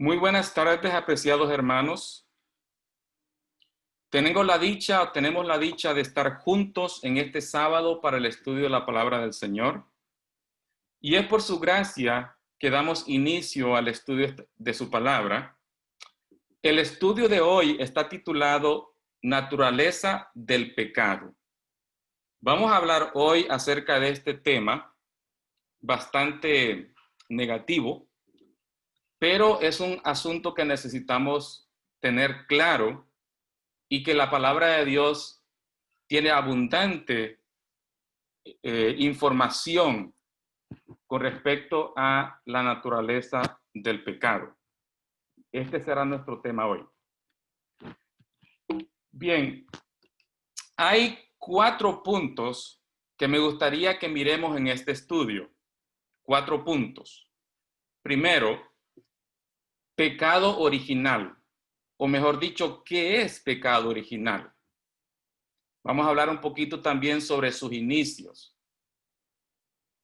Muy buenas tardes, apreciados hermanos. Tenemos la dicha de estar juntos en este sábado para el estudio de la palabra del Señor. Y es por su gracia que damos inicio al estudio de su palabra. El estudio de hoy está titulado Naturaleza del pecado. Vamos a hablar hoy acerca de este tema bastante negativo, pero es un asunto que necesitamos tener claro y que la palabra de Dios tiene abundante información con respecto a la naturaleza del pecado. Este será nuestro tema hoy. Bien, hay 4 puntos que me gustaría que miremos en este estudio. 4 puntos. Primero, pecado original, o mejor dicho, ¿qué es pecado original? Vamos a hablar un poquito también sobre sus inicios.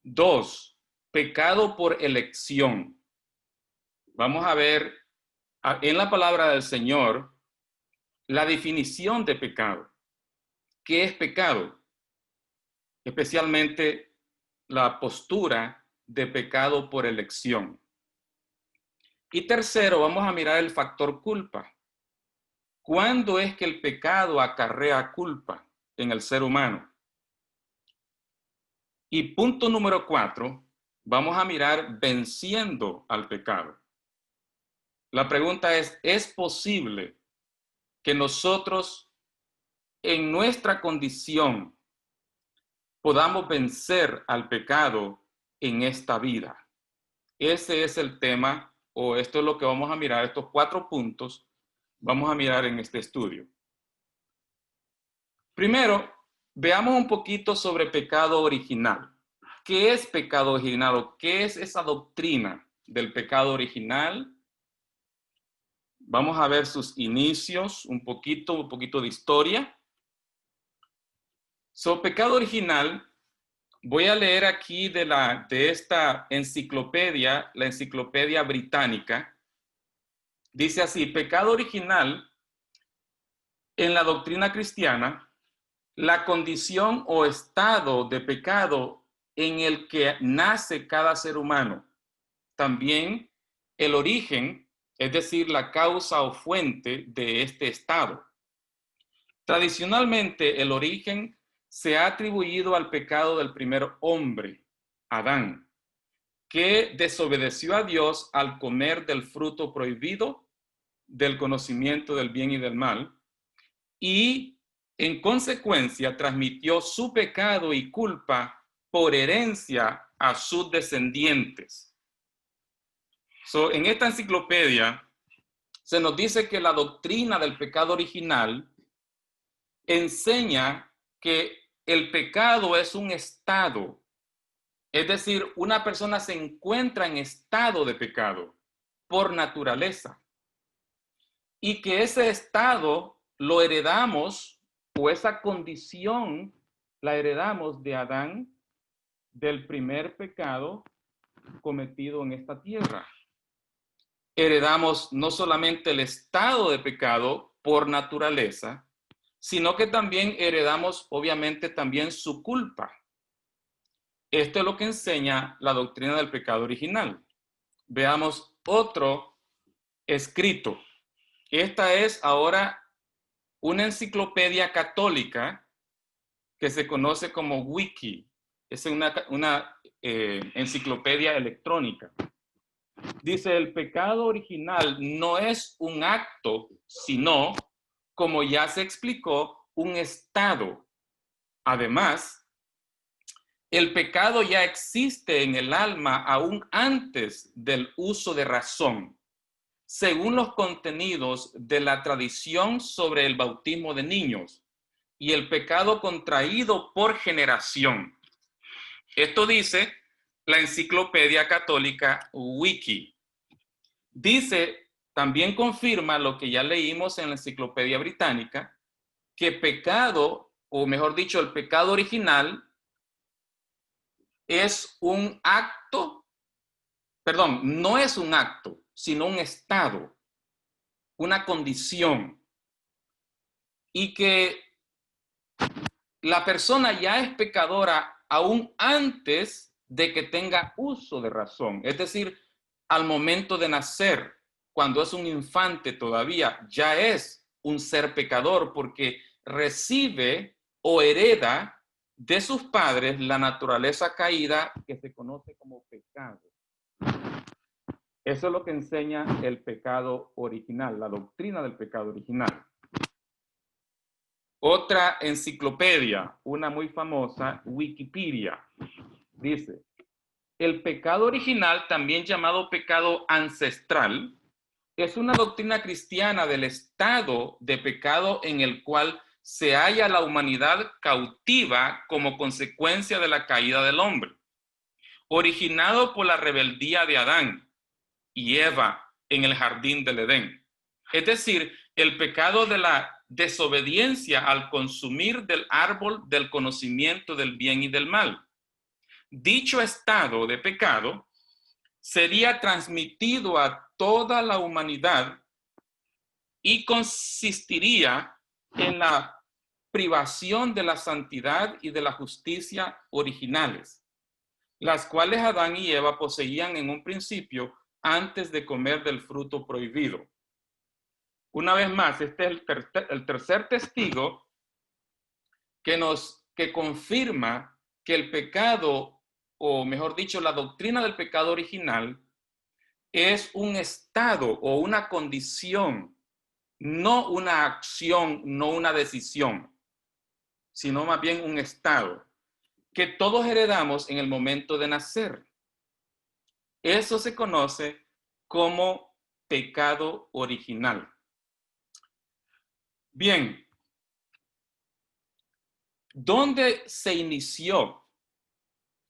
2, pecado por elección. Vamos a ver en la palabra del Señor la definición de pecado. ¿Qué es pecado? Especialmente la postura de pecado por elección. Y tercero, vamos a mirar el factor culpa. ¿Cuándo es que el pecado acarrea culpa en el ser humano? Y punto número 4, vamos a mirar venciendo al pecado. La pregunta ¿es posible que nosotros en nuestra condición podamos vencer al pecado en esta vida? Ese es el tema, o esto es lo que vamos a mirar, estos 4 puntos vamos a mirar en este estudio. Primero, veamos un poquito sobre pecado original. ¿Qué es pecado original o qué es esa doctrina del pecado original? Vamos a ver sus inicios, un poquito de historia. Pecado original, voy a leer aquí de esta enciclopedia, la Enciclopedia Británica. Dice así: pecado original en la doctrina cristiana, la condición o estado de pecado en el que nace cada ser humano. También el origen, es decir, la causa o fuente de este estado. Tradicionalmente, el origen se ha atribuido al pecado del primer hombre, Adán, que desobedeció a Dios al comer del fruto prohibido del conocimiento del bien y del mal, y en consecuencia transmitió su pecado y culpa por herencia a sus descendientes. En esta enciclopedia se nos dice que la doctrina del pecado original enseña que el pecado es un estado, es decir, una persona se encuentra en estado de pecado por naturaleza, y que ese estado lo heredamos, o esa condición la heredamos de Adán, del primer pecado cometido en esta tierra. Heredamos no solamente el estado de pecado por naturaleza, sino que también heredamos obviamente también su culpa. Esto es lo que enseña la doctrina del pecado original. Veamos otro escrito. Esta es ahora una enciclopedia católica que se conoce como Wiki. Es una enciclopedia electrónica. Dice: el pecado original no es un acto, sino, como ya se explicó, un estado. Además, el pecado ya existe en el alma aún antes del uso de razón, según los contenidos de la tradición sobre el bautismo de niños y el pecado contraído por generación. Esto dice la enciclopedia católica Wiki. Dice, también confirma lo que ya leímos en la enciclopedia británica, que pecado, o mejor dicho, el pecado original es un acto, perdón, no es un acto, sino un estado, una condición, y que la persona ya es pecadora aún antes de que tenga uso de razón, es decir, al momento de nacer, cuando es un infante todavía, ya es un ser pecador porque recibe o hereda de sus padres la naturaleza caída que se conoce como pecado. Eso es lo que enseña el pecado original, la doctrina del pecado original. Otra enciclopedia, una muy famosa, Wikipedia, dice: el pecado original, también llamado pecado ancestral, es una doctrina cristiana del estado de pecado en el cual se halla la humanidad cautiva como consecuencia de la caída del hombre, originado por la rebeldía de Adán y Eva en el jardín del Edén. Es decir, el pecado de la desobediencia al consumir del árbol del conocimiento del bien y del mal. Dicho estado de pecado sería transmitido a toda la humanidad y consistiría en la privación de la santidad y de la justicia originales, las cuales Adán y Eva poseían en un principio antes de comer del fruto prohibido. Una vez más, este es el tercer testigo que confirma que el pecado, o mejor dicho, la doctrina del pecado original, es un estado o una condición, no una acción, no una decisión, sino más bien un estado que todos heredamos en el momento de nacer. Eso se conoce como pecado original. Bien, ¿dónde se inició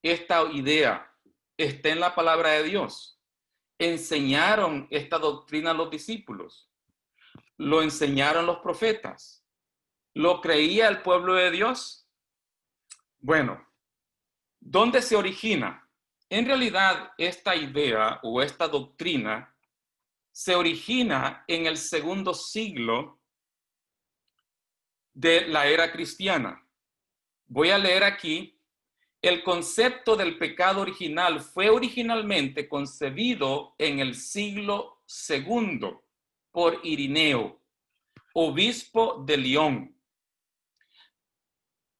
esta idea? Está en la palabra de Dios. Enseñaron esta doctrina a los discípulos. Lo enseñaron los profetas. ¿Lo creía el pueblo de Dios? Bueno, ¿dónde se origina? En realidad, esta idea o esta doctrina se origina en el segundo siglo de la era cristiana. Voy a leer aquí: el concepto del pecado original fue originalmente concebido en el siglo II por Irineo, obispo de Lyon,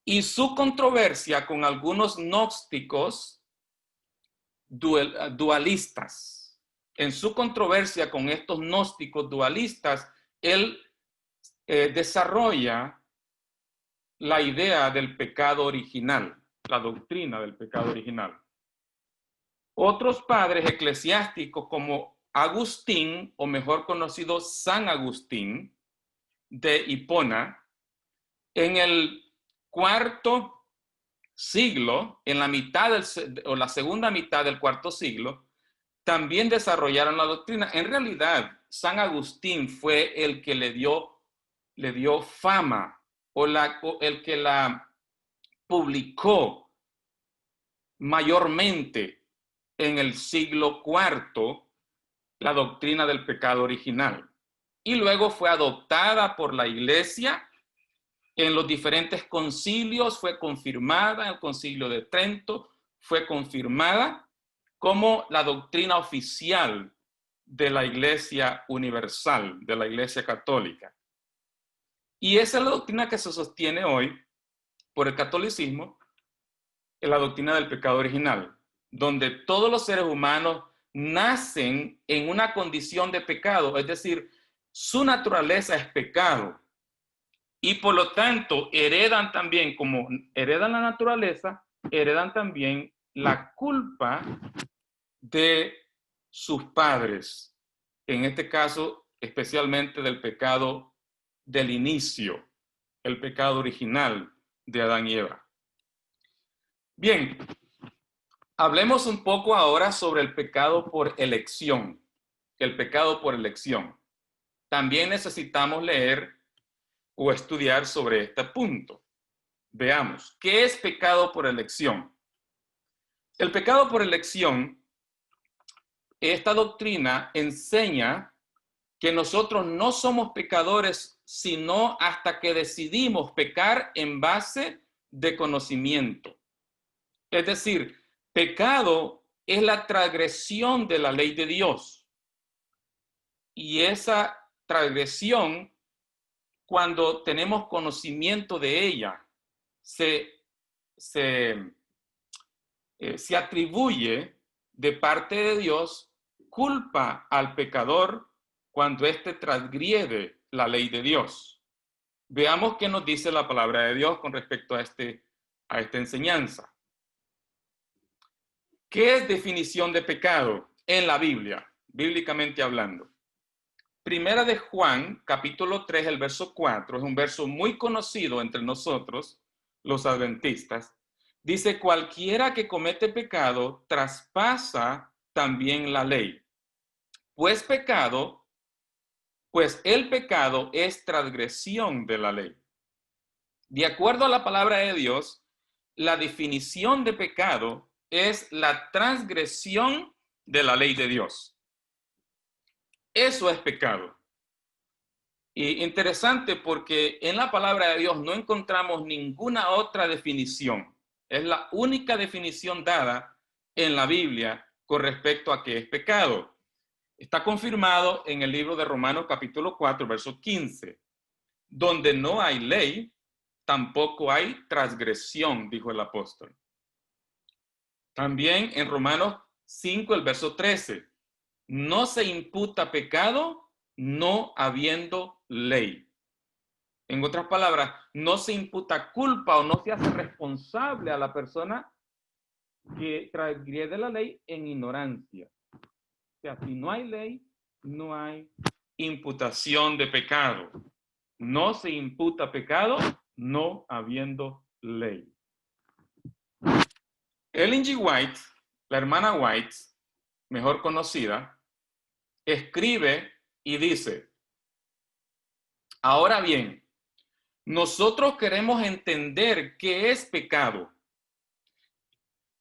y su controversia con algunos gnósticos dualistas. En su controversia con estos gnósticos dualistas, él desarrolla la idea del pecado original, la doctrina del pecado original. Otros padres eclesiásticos como Agustín, o mejor conocido San Agustín de Hipona, en el cuarto siglo, en la mitad o la segunda mitad del cuarto siglo, también desarrollaron la doctrina. En realidad, San Agustín fue el que le dio fama, o el que la publicó mayormente en el siglo IV, la doctrina del pecado original. Y luego fue adoptada por la Iglesia en los diferentes concilios, fue confirmada en el Concilio de Trento, fue confirmada como la doctrina oficial de la Iglesia Universal, de la Iglesia Católica. Y esa es la doctrina que se sostiene hoy por el catolicismo, en la doctrina del pecado original, donde todos los seres humanos nacen en una condición de pecado, es decir, su naturaleza es pecado, y por lo tanto heredan también, como heredan la naturaleza, heredan también la culpa de sus padres, en este caso especialmente del pecado del inicio, el pecado original de Adán y Eva. Bien, hablemos un poco ahora sobre el pecado por elección. El pecado por elección. También necesitamos leer o estudiar sobre este punto. Veamos, ¿qué es pecado por elección? El pecado por elección esta doctrina enseña que nosotros no somos pecadores, sino hasta que decidimos pecar en base de conocimiento. Es decir, pecado es la transgresión de la ley de Dios. Y esa transgresión, cuando tenemos conocimiento de ella, se atribuye de parte de Dios culpa al pecador cuando éste transgrede la ley de Dios. Veamos qué nos dice la palabra de Dios con respecto a esta enseñanza. ¿Qué es definición de pecado en la Biblia, bíblicamente hablando? Primera de Juan, capítulo 3, el verso 4, es un verso muy conocido entre nosotros, los adventistas. Dice, cualquiera que comete pecado traspasa también la ley. Pues el pecado es transgresión de la ley. De acuerdo a la palabra de Dios, la definición de pecado es la transgresión de la ley de Dios. Eso es pecado. Y interesante porque en la palabra de Dios no encontramos ninguna otra definición. Es la única definición dada en la Biblia con respecto a qué es pecado. Está confirmado en el libro de Romanos capítulo 4, verso 15. Donde no hay ley, tampoco hay transgresión, dijo el apóstol. También en Romanos 5, el verso 13. No se imputa pecado no habiendo ley. En otras palabras, no se imputa culpa o no se hace responsable a la persona que transgrede la ley en ignorancia. O sea, si no hay ley, no hay imputación de pecado. No se imputa pecado no habiendo ley. Ellen G. White, la hermana White, mejor conocida, escribe y dice, ahora bien, nosotros queremos entender qué es pecado.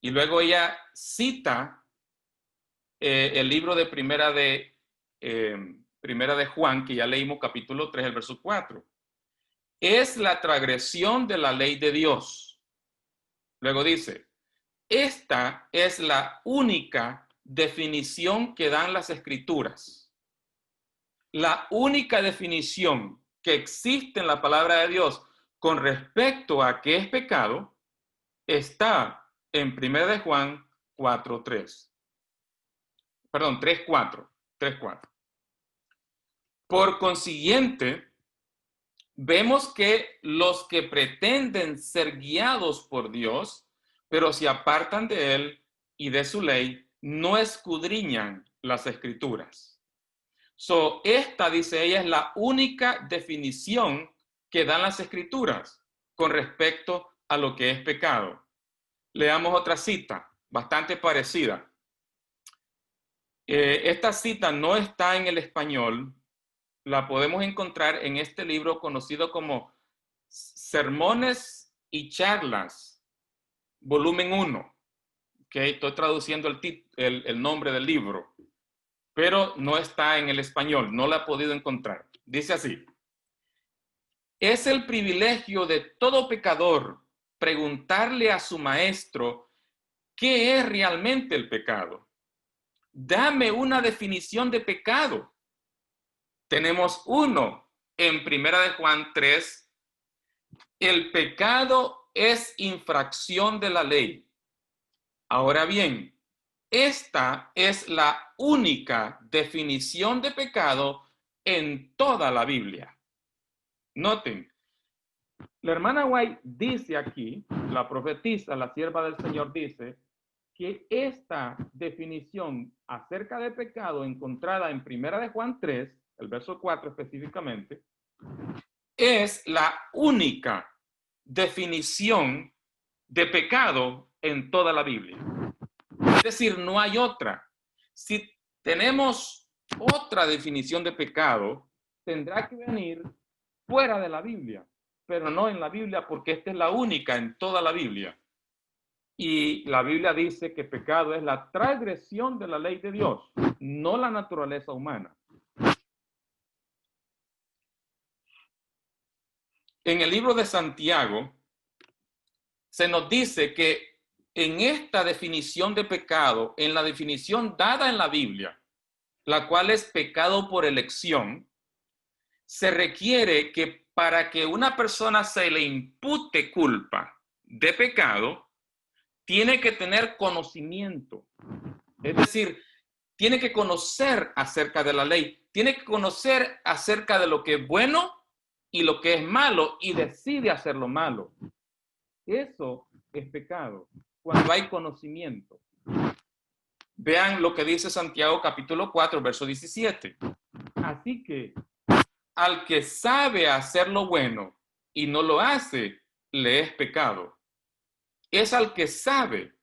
Y luego ella cita el libro de Primera de Juan, que ya leímos capítulo 3, el verso 4. Es la transgresión de la ley de Dios. Luego dice, esta es la única definición que dan las Escrituras. La única definición que existe en la palabra de Dios con respecto a qué es pecado está en 1 de Juan 4:3. Perdón, 3:4. Por consiguiente, vemos que los que pretenden ser guiados por Dios, pero se apartan de Él y de su ley, no escudriñan las Escrituras. Esta, dice ella, es la única definición que dan las Escrituras con respecto a lo que es pecado. Leamos otra cita, bastante parecida. Esta cita no está en el español, la podemos encontrar en este libro conocido como Sermones y Charlas, volumen 1. Okay, estoy traduciendo el nombre del libro, pero no está en el español, no la he podido encontrar. Dice así, es el privilegio de todo pecador preguntarle a su maestro qué es realmente el pecado. Dame una definición de pecado. Tenemos uno en 1 de Juan 3. El pecado es infracción de la ley. Ahora bien, esta es la única definición de pecado en toda la Biblia. Noten, la hermana White dice aquí, la profetisa, la sierva del Señor dice, que esta definición acerca de pecado encontrada en 1 de Juan 3, el verso 4 específicamente, es la única definición de pecado en toda la Biblia. Es decir, no hay otra. Si tenemos otra definición de pecado, tendrá que venir fuera de la Biblia, pero no en la Biblia porque esta es la única en toda la Biblia. Y la Biblia dice que pecado es la transgresión de la ley de Dios, no la naturaleza humana. En el libro de Santiago se nos dice que en esta definición de pecado, en la definición dada en la Biblia, la cual es pecado por elección, se requiere que para que una persona se le impute culpa de pecado, tiene que tener conocimiento. Es decir, tiene que conocer acerca de la ley, tiene que conocer acerca de lo que es bueno y lo que es malo y decide hacer lo malo. Eso es pecado, cuando hay conocimiento. Vean lo que dice Santiago capítulo 4, verso 17. Así que al que sabe hacer lo bueno y no lo hace, le es pecado. Es al que sabe,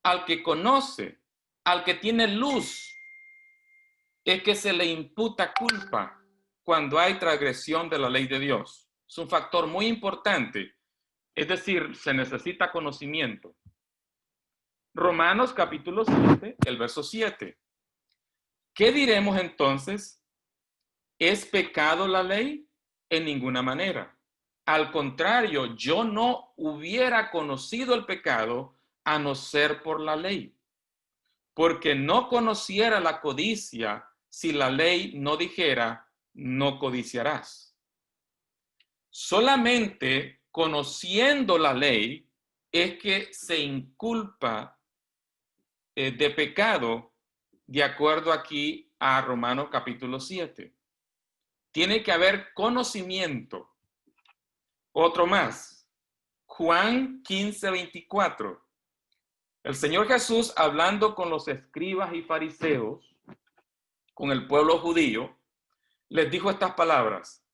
al que conoce, al que tiene luz, es que se le imputa culpa cuando hay transgresión de la ley de Dios. Es un factor muy importante. Es decir, se necesita conocimiento. Romanos capítulo 7, el verso 7. ¿Qué diremos entonces? ¿Es pecado la ley? En ninguna manera. Al contrario, yo no hubiera conocido el pecado a no ser por la ley. Porque no conociera la codicia si la ley no dijera, no codiciarás. Solamente conociendo la ley es que se inculpa de pecado, de acuerdo aquí a Romanos capítulo 7. Tiene que haber conocimiento. Otro más, Juan 15, 24. El Señor Jesús, hablando con los escribas y fariseos, con el pueblo judío, les dijo estas palabras: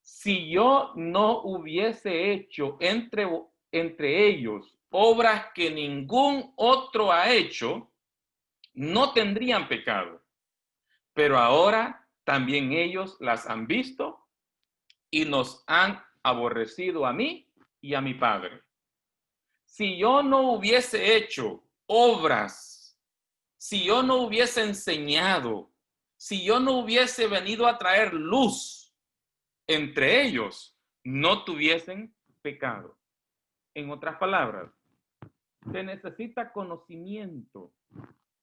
si yo no hubiese hecho entre ellos obras que ningún otro ha hecho, no tendrían pecado. Pero ahora también ellos las han visto y nos han aborrecido a mí y a mi Padre. Si yo no hubiese hecho obras, si yo no hubiese enseñado, si yo no hubiese venido a traer luz, entre ellos no tuviesen pecado. En otras palabras, se necesita conocimiento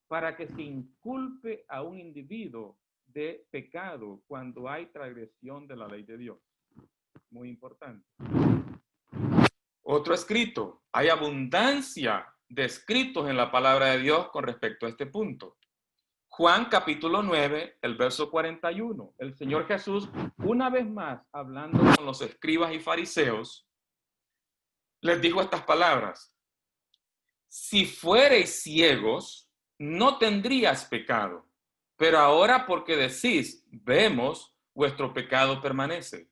para que se inculpe a un individuo de pecado cuando hay transgresión de la ley de Dios. Muy importante. Otro escrito. Hay abundancia de escritos en la palabra de Dios con respecto a este punto. Juan capítulo 9, el verso 41. El Señor Jesús, una vez más, hablando con los escribas y fariseos, les dijo estas palabras: si fuereis ciegos, no tendrías pecado, pero ahora porque decís, vemos, vuestro pecado permanece.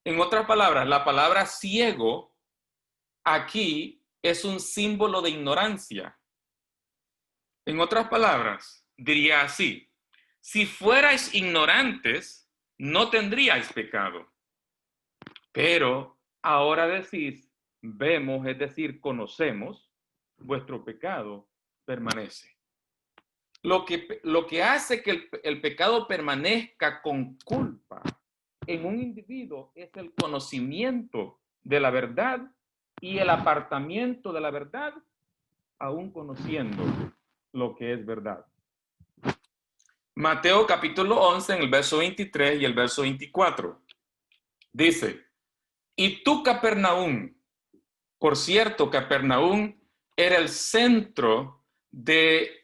En otras palabras, la palabra ciego aquí es un símbolo de ignorancia. En otras palabras, diría así: si fuerais ignorantes, no tendríais pecado. Pero ahora decís, vemos, es decir, conocemos, vuestro pecado permanece. Lo que hace que el pecado permanezca con culpa en un individuo es el conocimiento de la verdad y el apartamiento de la verdad, aún conociendo lo que es verdad. Mateo capítulo 11, en el verso 23 y el verso 24, dice: y tú, Capernaum, por cierto, Capernaum era el centro del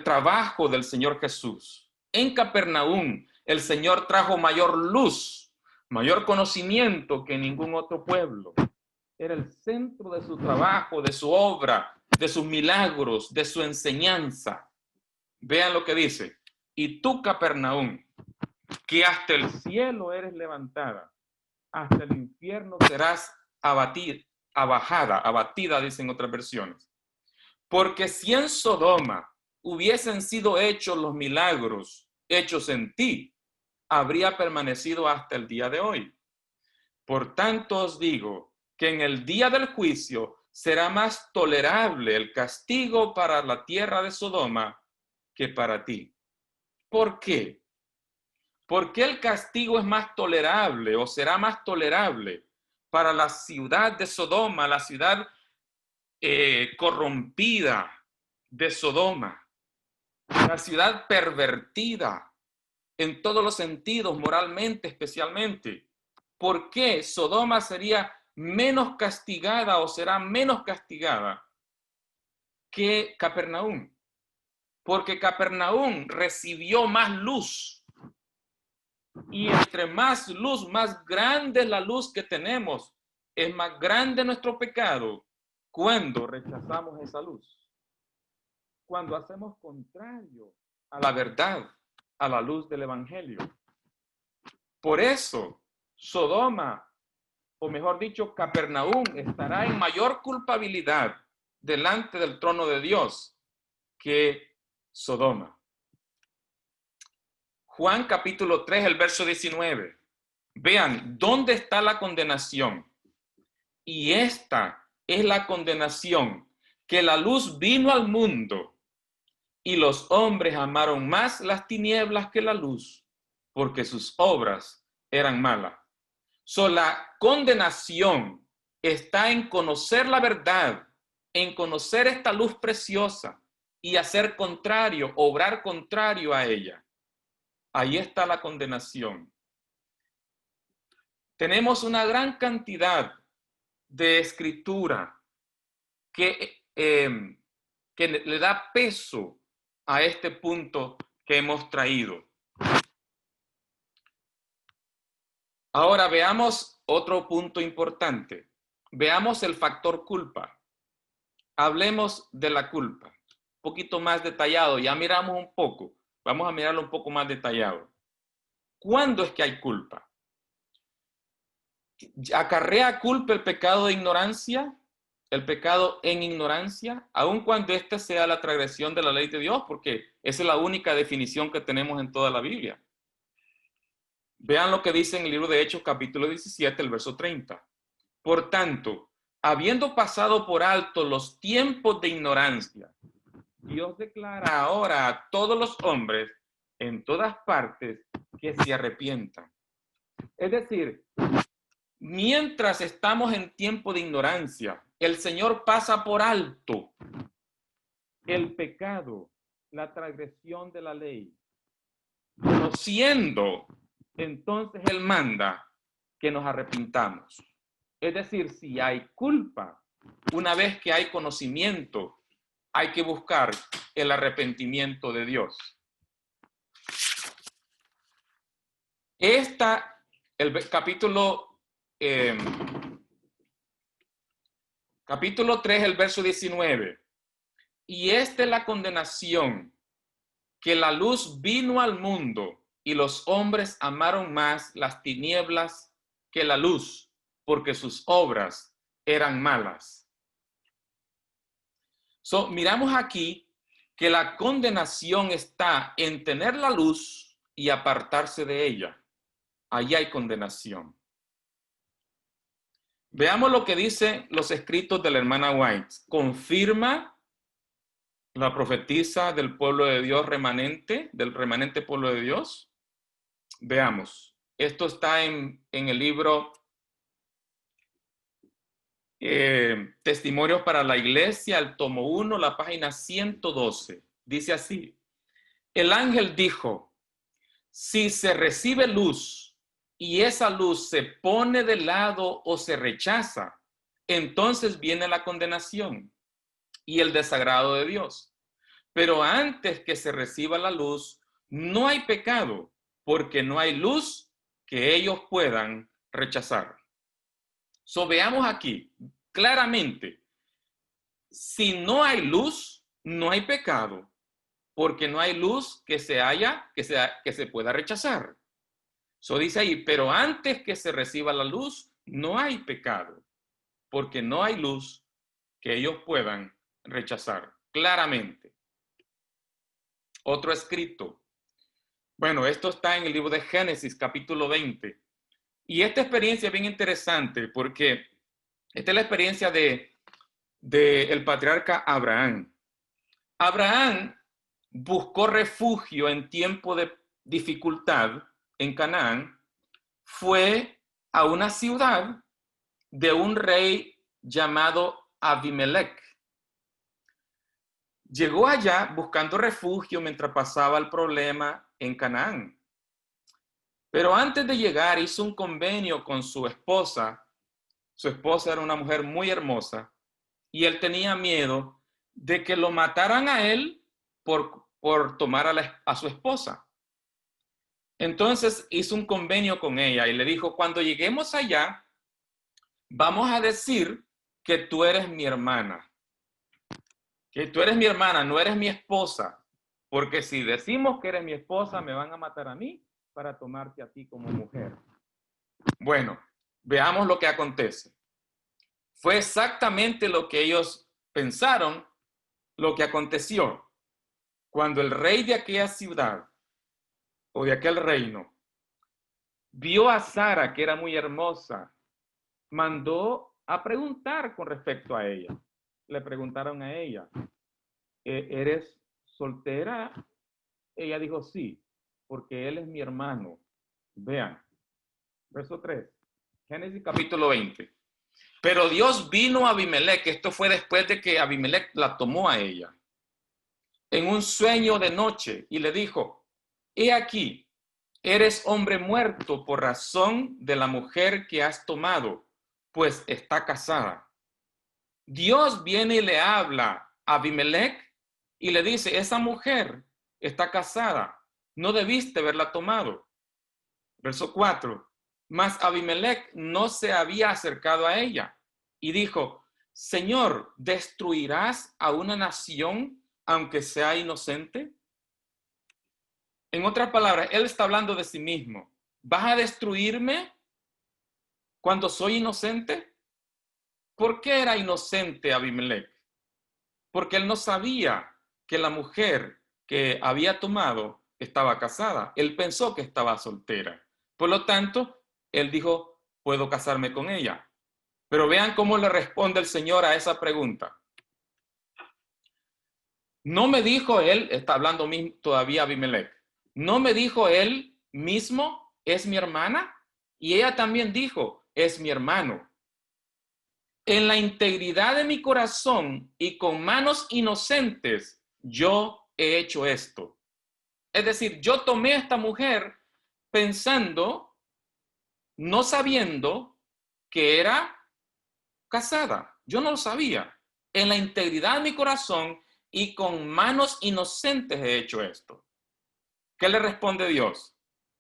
trabajo del Señor Jesús. En Capernaum el Señor trajo mayor luz, mayor conocimiento que ningún otro pueblo. Era el centro de su trabajo, de su obra, de sus milagros, de su enseñanza. Vean lo que dice: y tú, Capernaum, que hasta el cielo eres levantada, hasta el infierno serás abatida, dicen otras versiones. Porque si en Sodoma hubiesen sido hechos los milagros hechos en ti, habría permanecido hasta el día de hoy. Por tanto os digo que en el día del juicio será más tolerable el castigo para la tierra de Sodoma que para ti. ¿Por qué? ¿Por qué el castigo es más tolerable o será más tolerable para la ciudad de Sodoma, la ciudad corrompida de Sodoma, la ciudad pervertida en todos los sentidos, moralmente especialmente? ¿Por qué Sodoma sería menos castigada o será menos castigada que Capernaum? Porque Capernaum recibió más luz. Y entre más luz, más grande es la luz que tenemos, es más grande nuestro pecado cuando rechazamos esa luz. Cuando hacemos contrario a la verdad, a la luz del Evangelio. Por eso, Sodoma, o mejor dicho, Capernaum, estará en mayor culpabilidad delante del trono de Dios que Sodoma. Juan capítulo 3, el verso 19. Vean, ¿dónde está la condenación? Y esta es la condenación, que la luz vino al mundo y los hombres amaron más las tinieblas que la luz, porque sus obras eran malas. La condenación está en conocer la verdad, en conocer esta luz preciosa y hacer contrario, obrar contrario a ella. Ahí está la condenación. Tenemos una gran cantidad de escritura que le da peso a este punto que hemos traído. Ahora veamos otro punto importante. Veamos el factor culpa. Hablemos de la culpa. Un poquito más detallado. Ya miramos un poco. Vamos a mirarlo un poco más detallado. ¿Cuándo es que hay culpa? ¿Acarrea culpa el pecado de ignorancia? El pecado en ignorancia, aun cuando esta sea la transgresión de la ley de Dios, porque esa es la única definición que tenemos en toda la Biblia. Vean lo que dice en el libro de Hechos, capítulo 17, el verso 30. Por tanto, habiendo pasado por alto los tiempos de ignorancia, Dios declara ahora a todos los hombres en todas partes que se arrepientan. Es decir, mientras estamos en tiempo de ignorancia, el Señor pasa por alto el pecado, la transgresión de la ley. Conociendo, entonces Él manda que nos arrepintamos. Es decir, si hay culpa, una vez que hay conocimiento, hay que buscar el arrepentimiento de Dios. El capítulo 3, el verso 19. Y esta es la condenación, que la luz vino al mundo y los hombres amaron más las tinieblas que la luz, porque sus obras eran malas. Miramos aquí que la condenación está en tener la luz y apartarse de ella. Allí hay condenación. Veamos lo que dicen los escritos de la hermana White. Confirma la profetisa del pueblo de Dios remanente, del remanente pueblo de Dios. Veamos. Esto está en el libro Testimonios para la Iglesia, el tomo 1, la página 112. Dice así: el ángel dijo, si se recibe luz y esa luz se pone de lado o se rechaza, entonces viene la condenación y el desagrado de Dios. Pero antes que se reciba la luz, no hay pecado, porque no hay luz que ellos puedan rechazar. Veamos aquí claramente, si no hay luz, no hay pecado, porque no hay luz que se pueda rechazar. Dice ahí, pero antes que se reciba la luz, no hay pecado, porque no hay luz que ellos puedan rechazar. Claramente. Otro escrito. Bueno, esto está en el libro de Génesis, capítulo 20. Y esta experiencia es bien interesante porque esta es la experiencia de del patriarca Abraham. Abraham buscó refugio en tiempo de dificultad en Canaán, fue a una ciudad de un rey llamado Abimelech. Llegó allá buscando refugio mientras pasaba el problema en Canaán. Pero antes de llegar hizo un convenio con su esposa. Su esposa era una mujer muy hermosa y él tenía miedo de que lo mataran a él por tomar a su esposa. Entonces hizo un convenio con ella y le dijo, cuando lleguemos allá, vamos a decir que tú eres mi hermana. Que tú eres mi hermana, no eres mi esposa. Porque si decimos que eres mi esposa, me van a matar a mí para tomarte a ti como mujer. Bueno, veamos lo que acontece. Fue exactamente lo que ellos pensaron, lo que aconteció. Cuando el rey de aquella ciudad o de aquel reino vio a Sara, que era muy hermosa, mandó a preguntar con respecto a ella. Le preguntaron a ella, ¿eres soltera? Ella dijo, sí, porque él es mi hermano. Vean, verso 3, Génesis capítulo 20. Pero Dios vino a Abimelech, esto fue después de que Abimelech la tomó a ella, en un sueño de noche, y le dijo, he aquí, eres hombre muerto por razón de la mujer que has tomado, pues está casada. Dios viene y le habla a Abimelech y le dice, esa mujer está casada, no debiste haberla tomado. Verso 4, mas Abimelech no se había acercado a ella y dijo, Señor, ¿destruirás a una nación aunque sea inocente? En otras palabras, él está hablando de sí mismo. ¿Vas a destruirme cuando soy inocente? ¿Por qué era inocente Abimelech? Porque él no sabía que la mujer que había tomado estaba casada. Él pensó que estaba soltera. Por lo tanto, él dijo, puedo casarme con ella. Pero vean cómo le responde el Señor a esa pregunta. No me dijo él, está hablando todavía Abimelech, no me dijo él mismo, es mi hermana, y ella también dijo, es mi hermano. En la integridad de mi corazón y con manos inocentes, yo he hecho esto. Es decir, yo tomé a esta mujer pensando, no sabiendo que era casada. Yo no lo sabía. En la integridad de mi corazón y con manos inocentes he hecho esto. ¿Qué le responde Dios?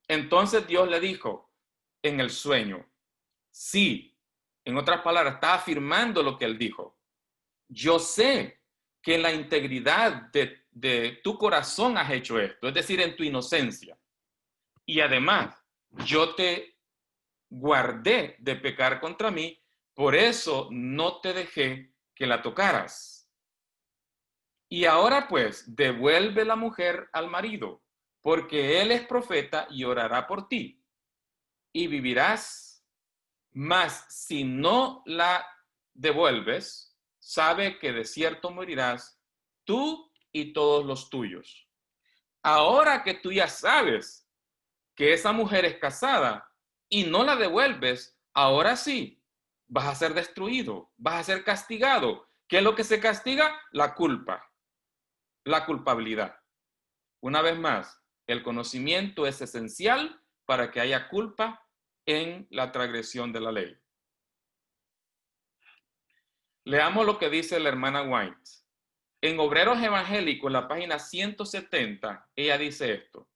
Entonces Dios le dijo en el sueño, sí, en otras palabras, está afirmando lo que él dijo. Yo sé que en la integridad de tu corazón has hecho esto, es decir, en tu inocencia. Y además, yo te guardé de pecar contra mí, por eso no te dejé que la tocaras. Y ahora pues, devuelve la mujer al marido, porque él es profeta y orará por ti, y vivirás. Mas si no la devuelves, sabe que de cierto morirás tú y todos los tuyos. Ahora que tú ya sabes que esa mujer es casada y no la devuelves, ahora sí, vas a ser destruido, vas a ser castigado. ¿Qué es lo que se castiga? La culpa, la culpabilidad. Una vez más, el conocimiento es esencial para que haya culpa en la transgresión de la ley. Leamos lo que dice la hermana White. En Obreros Evangélicos, en la página 170, ella dice esto.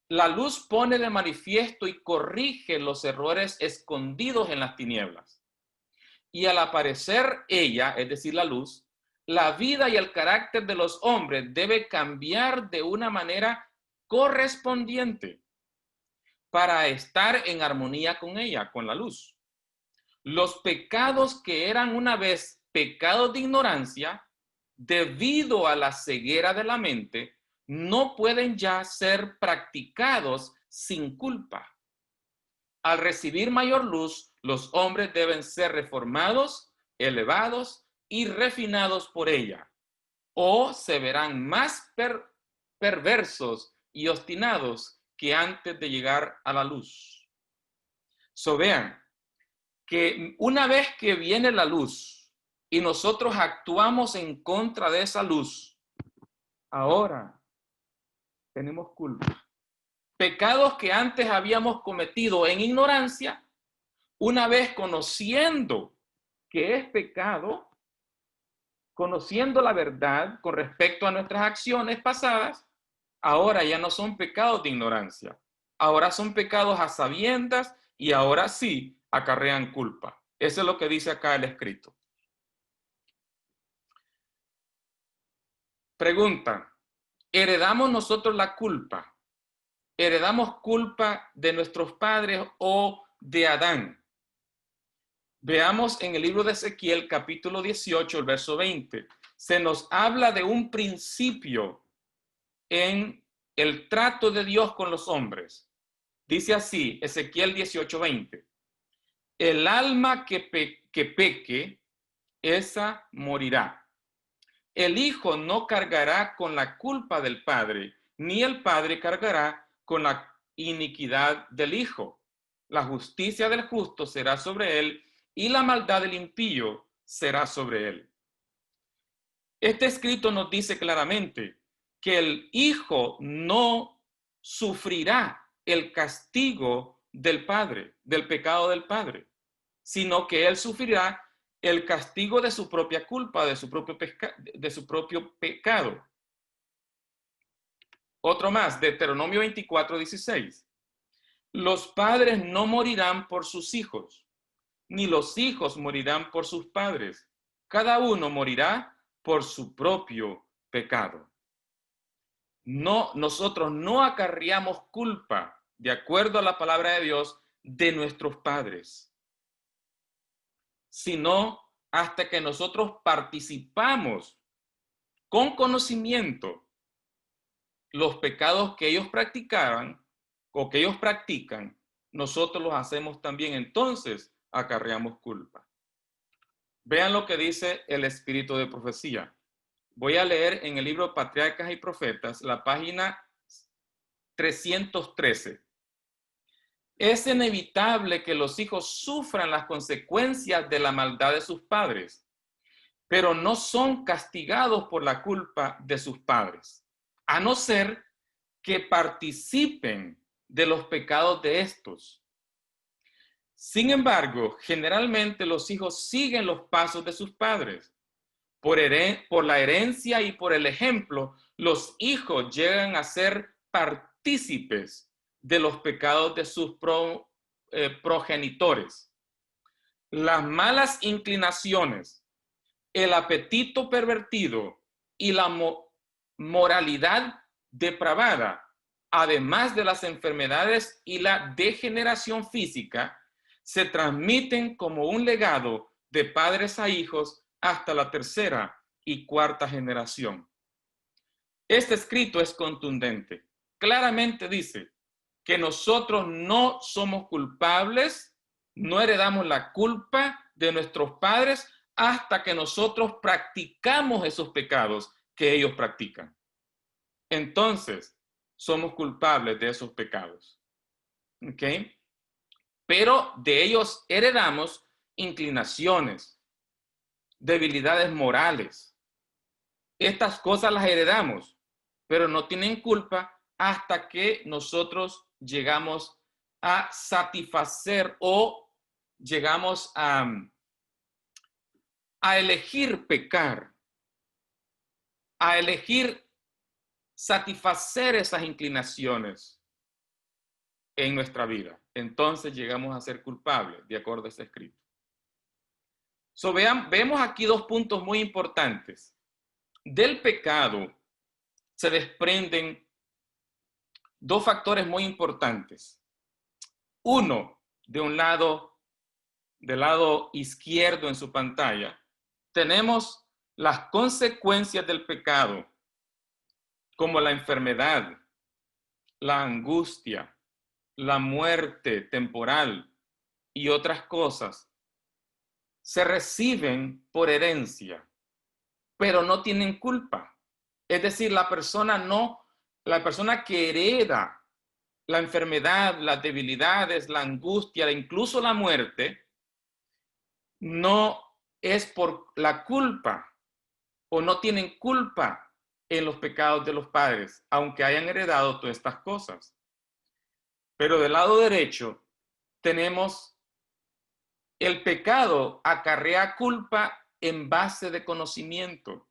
La luz pone de manifiesto y corrige los errores escondidos en las tinieblas. Y al aparecer ella, es decir, la luz, la vida y el carácter de los hombres debe cambiar de una manera correspondiente para estar en armonía con ella, con la luz. Los pecados que eran una vez pecados de ignorancia, debido a la ceguera de la mente, no pueden ya ser practicados sin culpa. Al recibir mayor luz, los hombres deben ser reformados, elevados y refinados por ella, o se verán más perversos y obstinados que antes de llegar a la luz. Vean que una vez que viene la luz y nosotros actuamos en contra de esa luz, ahora tenemos culpa. Pecados que antes habíamos cometido en ignorancia, una vez conociendo que es pecado, conociendo la verdad con respecto a nuestras acciones pasadas, ahora ya no son pecados de ignorancia. Ahora son pecados a sabiendas y ahora sí acarrean culpa. Eso es lo que dice acá el escrito. Pregunta, ¿heredamos nosotros la culpa? ¿Heredamos culpa de nuestros padres o de Adán? Veamos en el libro de Ezequiel, capítulo 18, el verso 20. Se nos habla de un principio en el trato de Dios con los hombres. Dice así, Ezequiel 18, 20. El alma que peque, esa morirá. El hijo no cargará con la culpa del padre, ni el padre cargará con la iniquidad del hijo. La justicia del justo será sobre él, y la maldad del impío será sobre él. Este escrito nos dice claramente que el hijo no sufrirá el castigo del padre, del pecado del padre, sino que él sufrirá el castigo de su propia culpa, de su propio pecado. Otro más, Deuteronomio 24, 16. Los padres no morirán por sus hijos, ni los hijos morirán por sus padres. Cada uno morirá por su propio pecado. No, nosotros no acarreamos culpa, de acuerdo a la palabra de Dios, de nuestros padres, sino hasta que nosotros participamos con conocimiento los pecados que ellos practicaban o que ellos practican, nosotros los hacemos también, entonces acarreamos culpa. Vean lo que dice el espíritu de profecía. Voy a leer en el libro Patriarcas y Profetas, la página 313. Es inevitable que los hijos sufran las consecuencias de la maldad de sus padres, pero no son castigados por la culpa de sus padres, a no ser que participen de los pecados de estos. Sin embargo, generalmente los hijos siguen los pasos de sus padres. Por la herencia y por el ejemplo, los hijos llegan a ser partícipes de los pecados de sus progenitores. Las malas inclinaciones, el apetito pervertido y la moralidad depravada, además de las enfermedades y la degeneración física, se transmiten como un legado de padres a hijos hasta la tercera y cuarta generación. Este escrito es contundente. Claramente dice que nosotros no somos culpables, no heredamos la culpa de nuestros padres hasta que nosotros practicamos esos pecados que ellos practican. Entonces, somos culpables de esos pecados. ¿Ok? Pero de ellos heredamos inclinaciones, debilidades morales. Estas cosas las heredamos, pero no tienen culpa hasta que nosotros llegamos a satisfacer o llegamos a elegir pecar, a elegir satisfacer esas inclinaciones en nuestra vida. Entonces llegamos a ser culpables, de acuerdo a este escrito. Vemos aquí dos puntos muy importantes. Del pecado se desprenden dos factores muy importantes. Uno, del lado izquierdo en su pantalla, tenemos las consecuencias del pecado, como la enfermedad, la angustia, la muerte temporal y otras cosas se reciben por herencia, pero no tienen culpa. Es decir, la persona que hereda la enfermedad, las debilidades, la angustia, incluso la muerte, no es por la culpa o no tienen culpa en los pecados de los padres, aunque hayan heredado todas estas cosas. Pero del lado derecho tenemos el pecado acarrea culpa en base de conocimiento.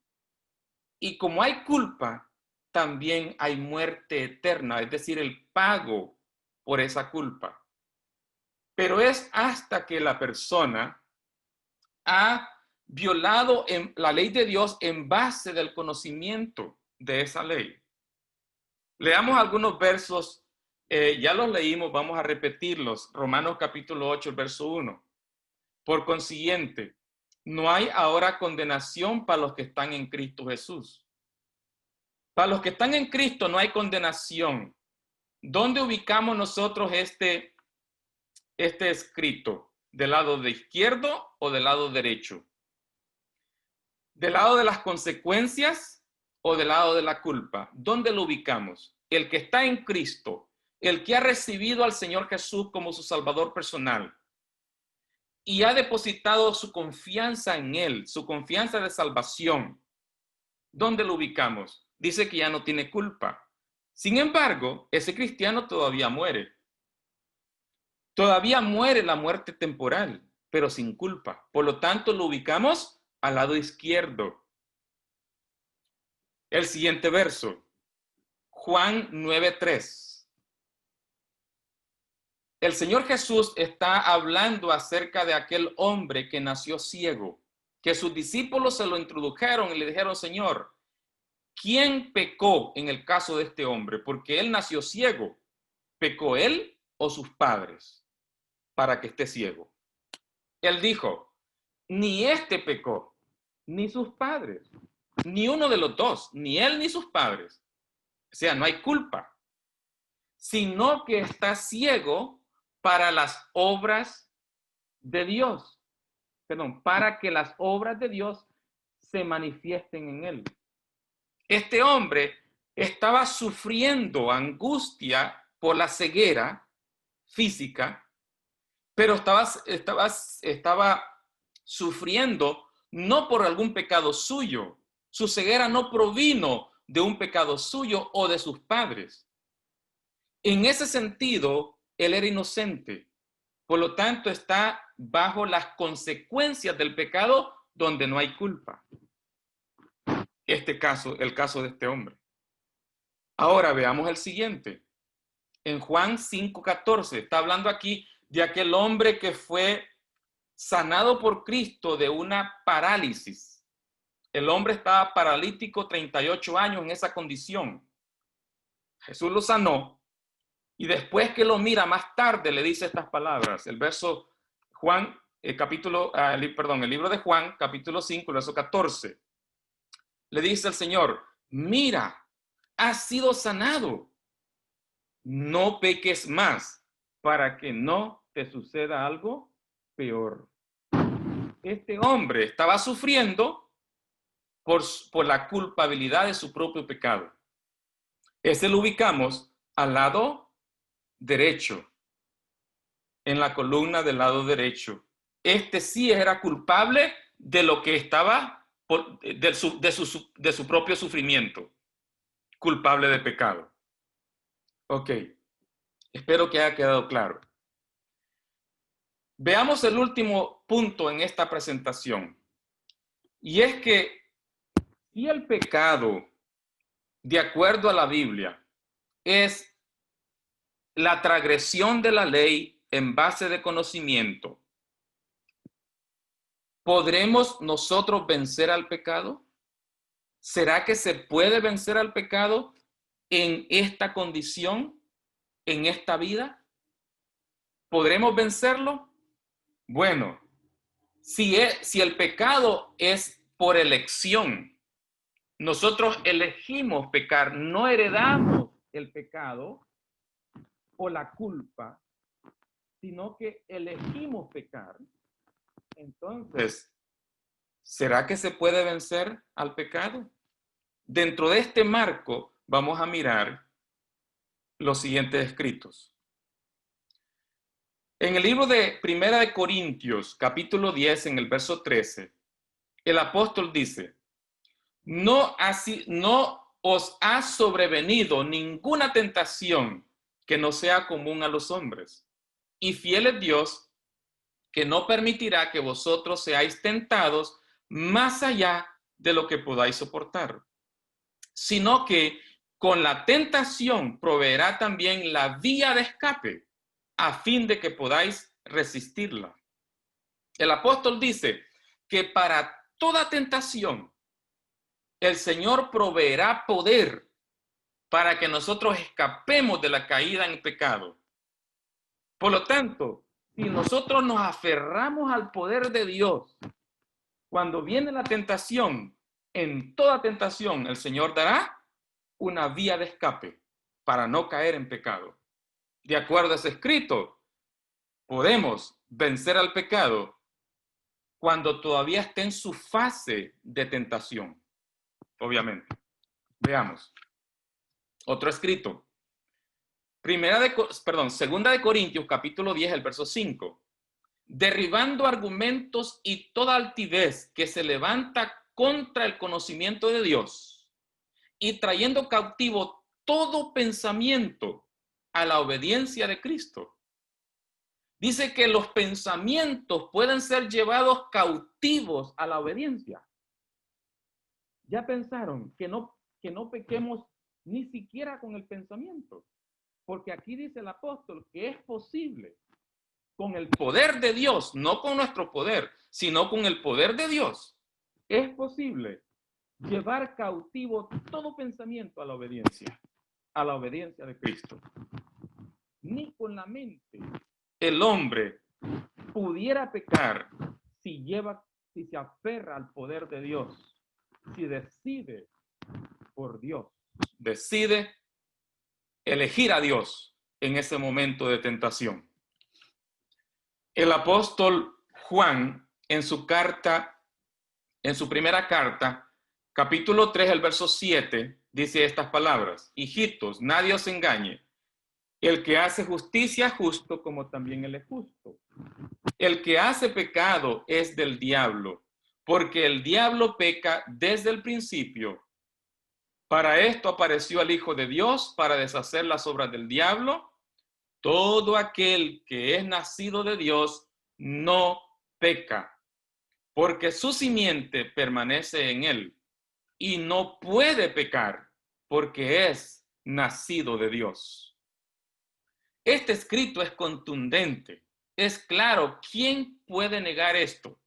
Y como hay culpa, también hay muerte eterna, es decir, el pago por esa culpa. Pero es hasta que la persona ha violado la ley de Dios en base del conocimiento de esa ley. Leamos algunos versos, ya los leímos, vamos a repetirlos. Romanos capítulo 8, verso 1. Por consiguiente, no hay ahora condenación para los que están en Cristo Jesús. Para los que están en Cristo no hay condenación. ¿Dónde ubicamos nosotros este escrito? ¿Del lado de izquierdo o del lado derecho? ¿Del lado de las consecuencias o del lado de la culpa? ¿Dónde lo ubicamos? El que está en Cristo, el que ha recibido al Señor Jesús como su Salvador personal y ha depositado su confianza en Él, su confianza de salvación. ¿Dónde lo ubicamos? Dice que ya no tiene culpa. Sin embargo, ese cristiano todavía muere. Todavía muere la muerte temporal, pero sin culpa. Por lo tanto, lo ubicamos al lado izquierdo. El siguiente verso, Juan 9:3. El Señor Jesús está hablando acerca de aquel hombre que nació ciego, que sus discípulos se lo introdujeron y le dijeron, Señor, ¿quién pecó en el caso de este hombre? Porque él nació ciego. ¿Pecó él o sus padres para que esté ciego? Él dijo, ni este pecó, ni sus padres, ni uno de los dos, ni él ni sus padres. O sea, no hay culpa, sino que está ciego para las obras de Dios. Perdón, para que las obras de Dios se manifiesten en él. Este hombre estaba sufriendo angustia por la ceguera física, pero estaba sufriendo no por algún pecado suyo. Su ceguera no provino de un pecado suyo o de sus padres. En ese sentido, él era inocente. Por lo tanto, está bajo las consecuencias del pecado donde no hay culpa. El caso de este hombre. Ahora veamos el siguiente. En Juan 5:14, está hablando aquí de aquel hombre que fue sanado por Cristo de una parálisis. El hombre estaba paralítico 38 años en esa condición. Jesús lo sanó y después que lo mira más tarde le dice estas palabras. El verso Juan, el libro de Juan, capítulo 5, verso 14. Le dice el Señor, mira, has sido sanado. No peques más para que no te suceda algo peor. Este hombre estaba sufriendo por la culpabilidad de su propio pecado. Ese lo ubicamos al lado derecho, en la columna del lado derecho. Este sí era culpable de lo que estaba, de su propio sufrimiento, culpable de pecado. Ok, espero que haya quedado claro. Veamos el último punto en esta presentación. Y es que si el pecado, de acuerdo a la Biblia, es la transgresión de la ley en base de conocimiento, ¿podremos nosotros vencer al pecado? ¿Será que se puede vencer al pecado en esta condición, en esta vida? ¿Podremos vencerlo? Bueno, si el pecado es por elección, nosotros elegimos pecar, no heredamos el pecado o la culpa, sino que elegimos pecar. Entonces, ¿será que se puede vencer al pecado? Dentro de este marco, vamos a mirar los siguientes escritos. En el libro de Primera de Corintios, capítulo 10, en el verso 13, el apóstol dice, no os ha sobrevenido ninguna tentación que no sea común a los hombres. Y fiel es Dios, que no permitirá que vosotros seáis tentados más allá de lo que podáis soportar, sino que con la tentación proveerá también la vía de escape, a fin de que podáis resistirla. El apóstol dice que para toda tentación, el Señor proveerá poder para que nosotros escapemos de la caída en pecado. Por lo tanto, si nosotros nos aferramos al poder de Dios, cuando viene la tentación, en toda tentación, el Señor dará una vía de escape para no caer en pecado. De acuerdo a ese escrito, podemos vencer al pecado cuando todavía está en su fase de tentación, obviamente. Veamos. Otro escrito. Segunda de Corintios, capítulo 10, el verso 5. Derribando argumentos y toda altivez que se levanta contra el conocimiento de Dios y trayendo cautivo todo pensamiento a la obediencia de Cristo. Dice que los pensamientos pueden ser llevados cautivos a la obediencia. ¿Ya pensaron que no pequemos ni siquiera con el pensamiento? Porque aquí dice el apóstol que es posible con el poder de Dios, no con nuestro poder, sino con el poder de Dios. Es posible llevar cautivo todo pensamiento a la obediencia de Cristo. Ni con la mente el hombre pudiera pecar si se aferra al poder de Dios, si decide por Dios, decide elegir a Dios en ese momento de tentación. El apóstol Juan, en su primera carta, capítulo 3, el verso 7, dice estas palabras: hijitos, nadie os engañe. El que hace justicia es justo como también él es justo. El que hace pecado es del diablo, porque el diablo peca desde el principio. Para esto apareció el Hijo de Dios, para deshacer las obras del diablo. Todo aquel que es nacido de Dios no peca, porque su simiente permanece en él y no puede pecar porque es nacido de Dios. Este escrito es contundente, es claro. ¿Quién puede negar esto?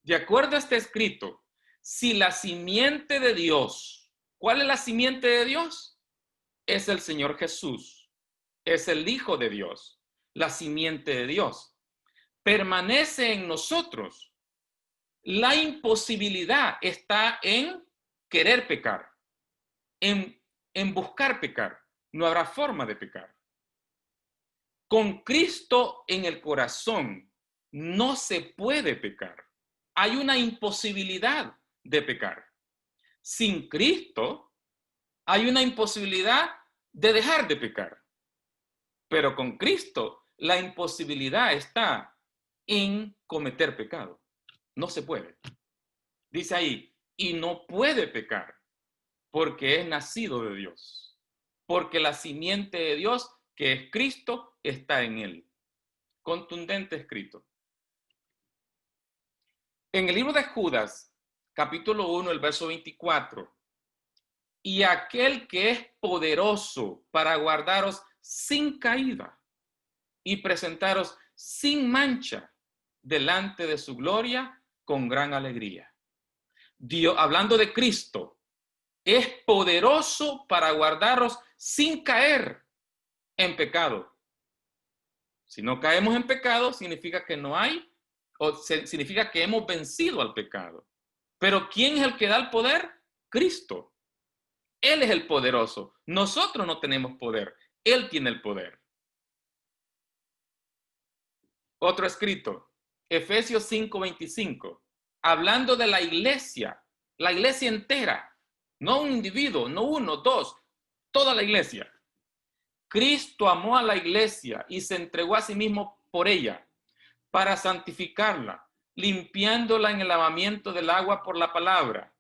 De acuerdo a este escrito, si la simiente de Dios, ¿cuál es la simiente de Dios? Es el Señor Jesús, es el Hijo de Dios, la simiente de Dios. Permanece en nosotros. La imposibilidad está en querer pecar, en buscar pecar. No habrá forma de pecar. Con Cristo en el corazón no se puede pecar. Hay una imposibilidad de pecar. Sin Cristo hay una imposibilidad de dejar de pecar. Pero con Cristo la imposibilidad está en cometer pecado. No se puede. Dice ahí, y no puede pecar porque es nacido de Dios. Porque la simiente de Dios, que es Cristo, está en él. Contundente escrito. En el libro de Judas, capítulo 1, el verso 24. Y aquel que es poderoso para guardaros sin caída y presentaros sin mancha delante de su gloria con gran alegría. Dios, hablando de Cristo, es poderoso para guardaros sin caer en pecado. Si no caemos en pecado, significa que no hay, significa que hemos vencido al pecado. Pero ¿quién es el que da el poder? Cristo. Él es el poderoso. Nosotros no tenemos poder. Él tiene el poder. Otro escrito. Efesios 5:25, hablando de la iglesia entera, no un individuo, no uno, dos, toda la iglesia. Cristo amó a la iglesia y se entregó a sí mismo por ella, para santificarla, limpiándola en el lavamiento del agua por la palabra,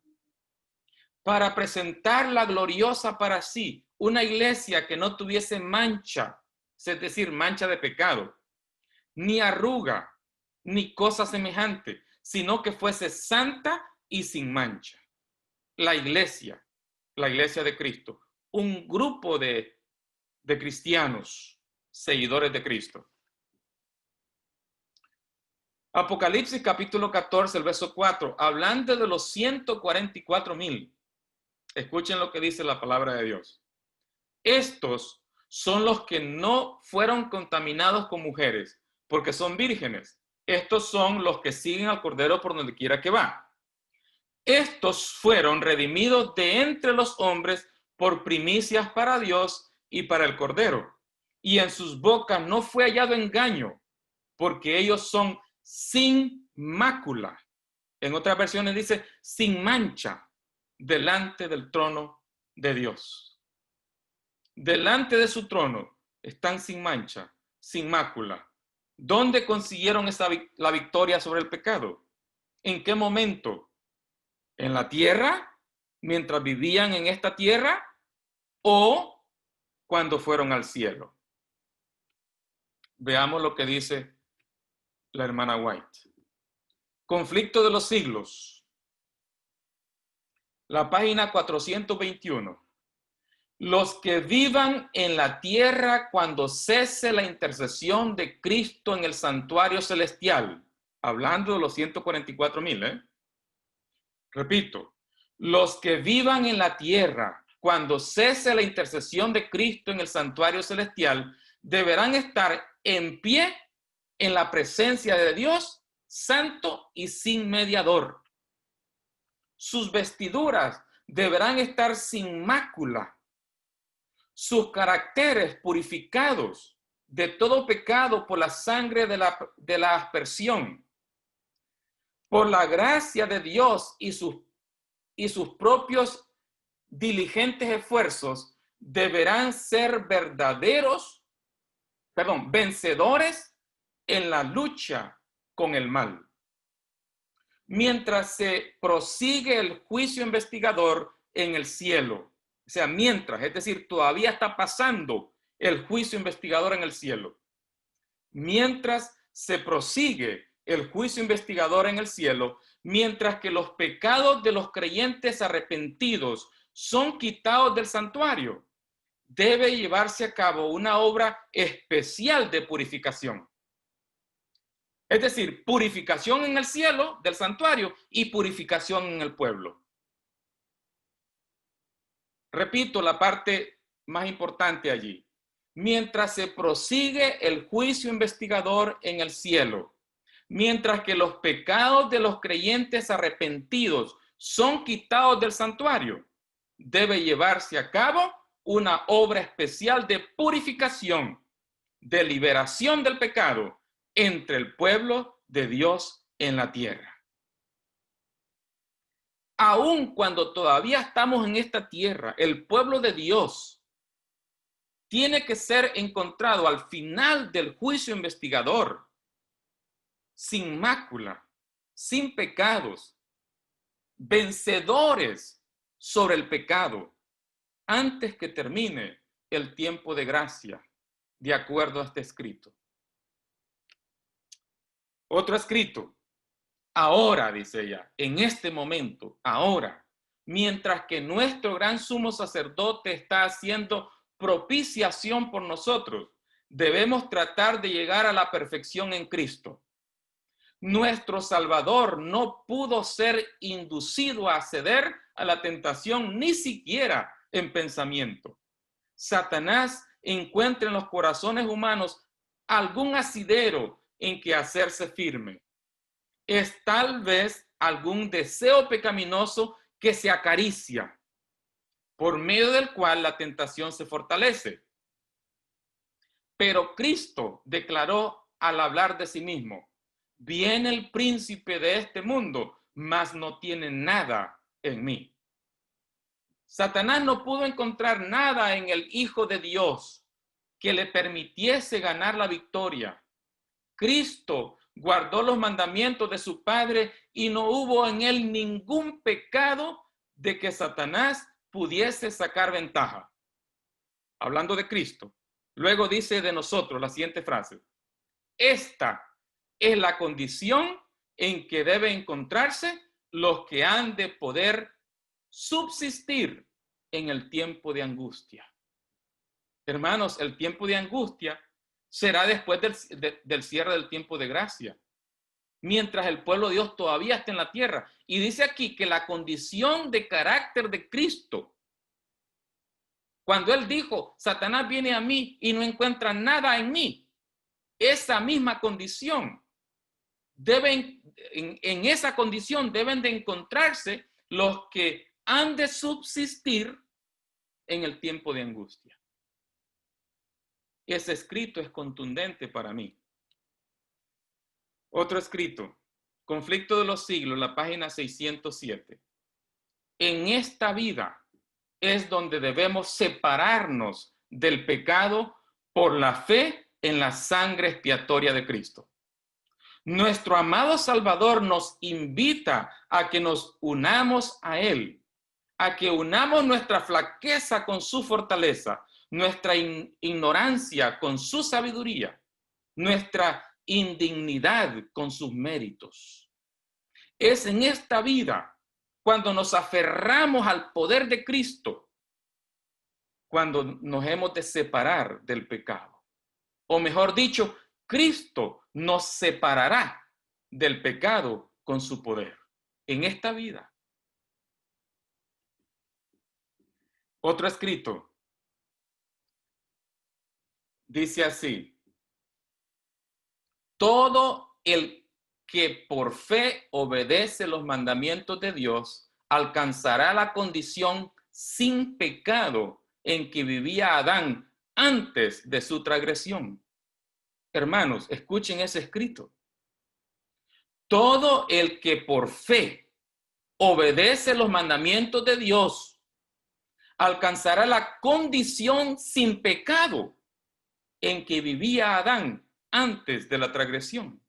para presentarla gloriosa para sí, una iglesia que no tuviese mancha, es decir, mancha de pecado, ni arruga, ni cosa semejante, sino que fuese santa y sin mancha. La iglesia de Cristo, un grupo de cristianos, seguidores de Cristo. Apocalipsis capítulo 14, el verso 4, hablando de los 144,000. Escuchen lo que dice la palabra de Dios. Estos son los que no fueron contaminados con mujeres, porque son vírgenes. Estos son los que siguen al Cordero por donde quiera que va. Estos fueron redimidos de entre los hombres por primicias para Dios y para el Cordero. Y en sus bocas no fue hallado engaño, porque ellos son sin mácula. En otras versiones dice sin mancha, delante del trono de Dios. Delante de su trono están sin mancha, sin mácula. ¿Dónde consiguieron la victoria sobre el pecado? ¿En qué momento? ¿En la tierra? ¿Mientras vivían en esta tierra? ¿O cuando fueron al cielo? Veamos lo que dice la hermana White. Conflicto de los siglos. La página 421. Los que vivan en la tierra cuando cese la intercesión de Cristo en el santuario celestial. Hablando de los 144,000, Repito, los que vivan en la tierra cuando cese la intercesión de Cristo en el santuario celestial deberán estar en pie en la presencia de Dios, santo y sin mediador. Sus vestiduras deberán estar sin mácula, sus caracteres purificados de todo pecado por la sangre de la aspersión. Por la gracia de Dios y sus propios diligentes esfuerzos deberán ser vencedores en la lucha con el mal. Mientras se prosigue el juicio investigador en el cielo, o sea, mientras, es decir, todavía está pasando el juicio investigador en el cielo. Mientras se prosigue el juicio investigador en el cielo, mientras que los pecados de los creyentes arrepentidos son quitados del santuario, debe llevarse a cabo una obra especial de purificación. Es decir, purificación en el cielo del santuario y purificación en el pueblo. Repito la parte más importante allí. Mientras se prosigue el juicio investigador en el cielo, mientras que los pecados de los creyentes arrepentidos son quitados del santuario, debe llevarse a cabo una obra especial de purificación, de liberación del pecado entre el pueblo de Dios en la tierra. Aun cuando todavía estamos en esta tierra, el pueblo de Dios tiene que ser encontrado al final del juicio investigador, sin mácula, sin pecados, vencedores sobre el pecado, antes que termine el tiempo de gracia, de acuerdo a este escrito. Otro escrito, ahora, dice ella, en este momento, ahora, mientras que nuestro gran sumo sacerdote está haciendo propiciación por nosotros, debemos tratar de llegar a la perfección en Cristo. Nuestro Salvador no pudo ser inducido a ceder a la tentación ni siquiera en pensamiento. Satanás encuentra en los corazones humanos algún asidero en que hacerse firme. Es tal vez algún deseo pecaminoso que se acaricia, por medio del cual la tentación se fortalece. Pero Cristo declaró al hablar de sí mismo: viene el príncipe de este mundo, mas no tiene nada en mí. Satanás no pudo encontrar nada en el Hijo de Dios que le permitiese ganar la victoria. Cristo guardó los mandamientos de su Padre y no hubo en él ningún pecado de que Satanás pudiese sacar ventaja. Hablando de Cristo. Luego dice de nosotros la siguiente frase. Esta es la condición en que deben encontrarse los que han de poder subsistir en el tiempo de angustia. Hermanos, el tiempo de angustia será después del cierre del tiempo de gracia, mientras el pueblo de Dios todavía está en la tierra. Y dice aquí que la condición de carácter de Cristo, cuando él dijo, Satanás viene a mí y no encuentra nada en mí, esa misma condición, en esa condición deben de encontrarse los que han de subsistir en el tiempo de angustia. Ese escrito es contundente para mí. Otro escrito, Conflicto de los Siglos, la página 607. En esta vida es donde debemos separarnos del pecado por la fe en la sangre expiatoria de Cristo. Nuestro amado Salvador nos invita a que nos unamos a Él, a que unamos nuestra flaqueza con su fortaleza, nuestra ignorancia con su sabiduría, nuestra indignidad con sus méritos. Es en esta vida cuando nos aferramos al poder de Cristo, cuando nos hemos de separar del pecado. O mejor dicho, Cristo nos separará del pecado con su poder en esta vida. Otro escrito dice así: todo el que por fe obedece los mandamientos de Dios alcanzará la condición sin pecado en que vivía Adán antes de su transgresión. Hermanos, escuchen ese escrito. Todo el que por fe obedece los mandamientos de Dios alcanzará la condición sin pecado en que vivía Adán antes de la transgresión.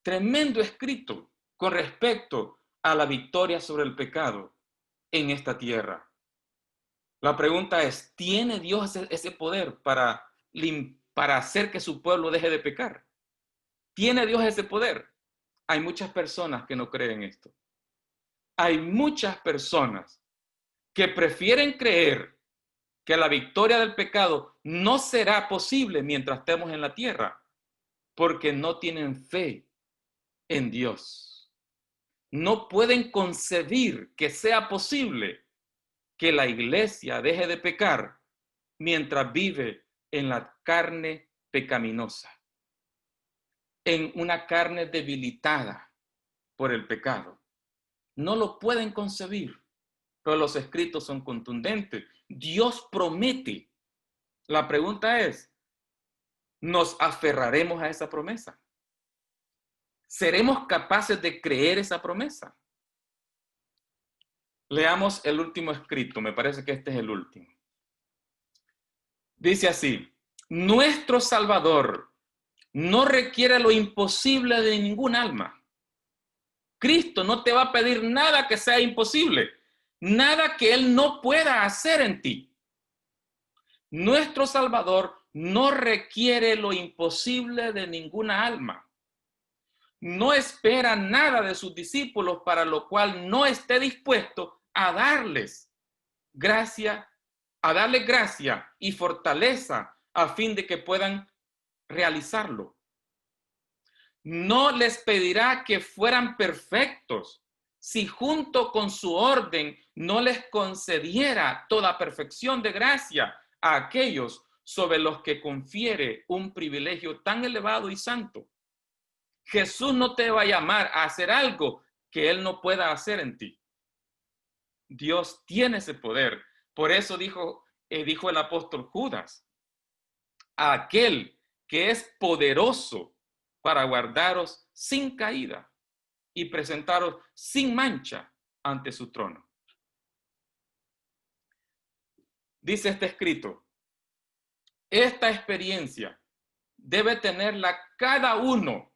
Tremendo escrito con respecto a la victoria sobre el pecado en esta tierra. La pregunta es, ¿tiene Dios ese poder para hacer que su pueblo deje de pecar? ¿Tiene Dios ese poder? Hay muchas personas que no creen esto. Hay muchas personas que prefieren creer que la victoria del pecado no será posible mientras estemos en la tierra, porque no tienen fe en Dios. No pueden concebir que sea posible que la iglesia deje de pecar mientras vive en la carne pecaminosa, en una carne debilitada por el pecado. No lo pueden concebir, pero los escritos son contundentes. Dios promete. La pregunta es, ¿nos aferraremos a esa promesa? ¿Seremos capaces de creer esa promesa? Leamos el último escrito, me parece que este es el último. Dice así: nuestro Salvador no requiere lo imposible de ningún alma. Cristo no te va a pedir nada que sea imposible, nada que Él no pueda hacer en ti. Nuestro Salvador no requiere lo imposible de ninguna alma. No espera nada de sus discípulos para lo cual no esté dispuesto a darles gracia, y fortaleza a fin de que puedan realizarlo. No les pedirá que fueran perfectos si junto con su orden no les concediera toda perfección de gracia a aquellos sobre los que confiere un privilegio tan elevado y santo. Jesús no te va a llamar a hacer algo que Él no pueda hacer en ti. Dios tiene ese poder. Por eso dijo el apóstol Judas, a aquel que es poderoso para guardaros sin caída y presentaros sin mancha ante su trono. Dice este escrito, esta experiencia debe tenerla cada uno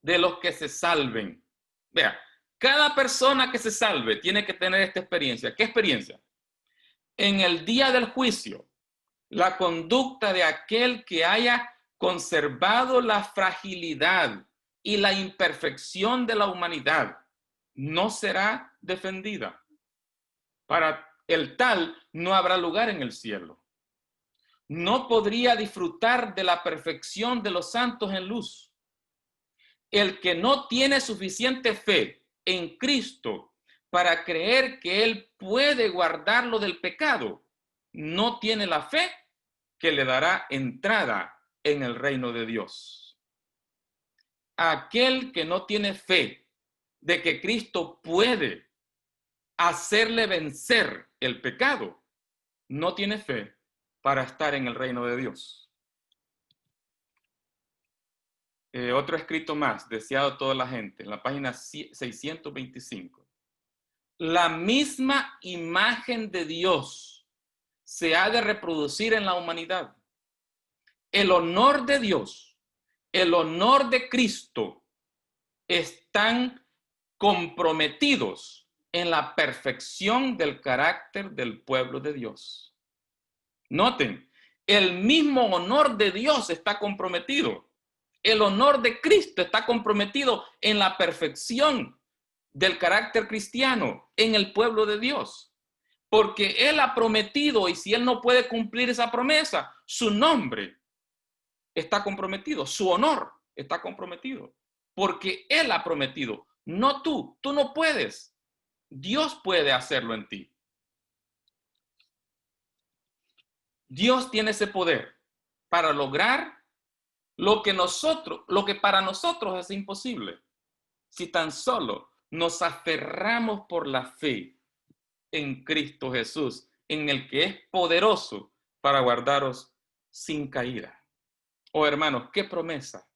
de los que se salven. Vea, cada persona que se salve tiene que tener esta experiencia. ¿Qué experiencia? En el día del juicio, la conducta de aquel que haya conservado la fragilidad y la imperfección de la humanidad no será defendida. Para el tal no habrá lugar en el cielo. No podría disfrutar de la perfección de los santos en luz. El que no tiene suficiente fe en Cristo para creer que Él puede guardarlo del pecado, no tiene la fe que le dará entrada en el reino de Dios. Aquel que no tiene fe de que Cristo puede hacerle vencer el pecado, no tiene fe para estar en el reino de Dios. Otro escrito más, deseado toda la gente, en la página 625. La misma imagen de Dios se ha de reproducir en la humanidad. El honor de Dios, el honor de Cristo están comprometidos en la perfección del carácter del pueblo de Dios. Noten, el mismo honor de Dios está comprometido. El honor de Cristo está comprometido en la perfección del carácter cristiano en el pueblo de Dios. Porque Él ha prometido, y si Él no puede cumplir esa promesa, su nombre está comprometido, su honor está comprometido. Porque Él ha prometido, no tú no puedes. Dios puede hacerlo en ti. Dios tiene ese poder para lograr lo que para nosotros es imposible. Si tan solo nos aferramos por la fe en Cristo Jesús, en el que es poderoso para guardaros sin caída. Oh, hermanos, qué promesa.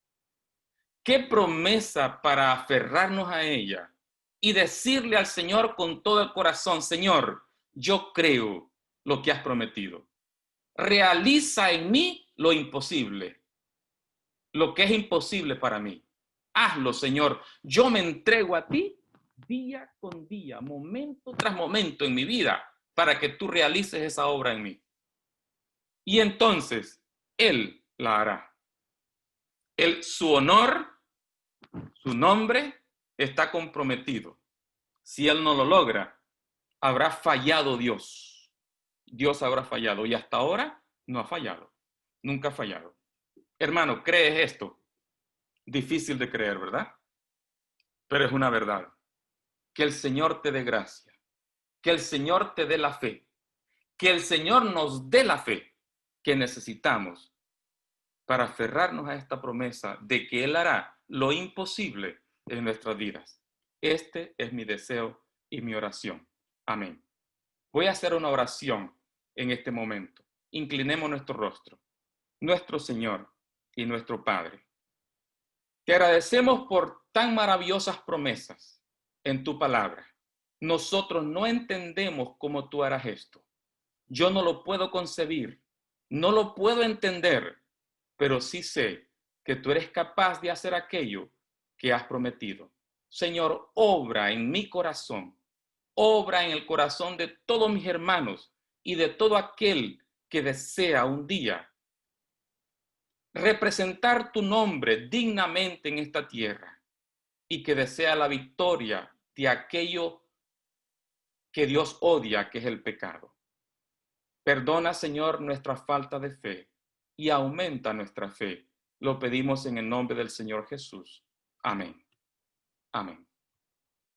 Qué promesa para aferrarnos a ella y decirle al Señor con todo el corazón, Señor, yo creo lo que has prometido. Realiza en mí lo imposible, lo que es imposible para mí. Hazlo, Señor. Yo me entrego a ti día con día, momento tras momento en mi vida, para que tú realices esa obra en mí. Y entonces, Él la hará. Su honor, su nombre está comprometido. Si Él no lo logra, habrá fallado Dios. Dios habrá fallado y hasta ahora no ha fallado. Nunca ha fallado. Hermano, ¿crees esto? Difícil de creer, ¿verdad? Pero es una verdad. Que el Señor te dé gracia. Que el Señor te dé la fe. Que el Señor nos dé la fe que necesitamos para aferrarnos a esta promesa de que Él hará lo imposible en nuestras vidas. Este es mi deseo y mi oración. Amén. Voy a hacer una oración en este momento. Inclinemos nuestro rostro. Nuestro Señor y nuestro Padre, te agradecemos por tan maravillosas promesas en tu palabra. Nosotros no entendemos cómo tú harás esto. Yo no lo puedo concebir, no lo puedo entender, pero sí sé que tú eres capaz de hacer aquello que has prometido. Señor, obra en mi corazón, obra en el corazón de todos mis hermanos y de todo aquel que desea un día representar tu nombre dignamente en esta tierra y que desea la victoria de aquello que Dios odia, que es el pecado. Perdona, Señor, nuestra falta de fe y aumenta nuestra fe. Lo pedimos en el nombre del Señor Jesús. Amén. Amén.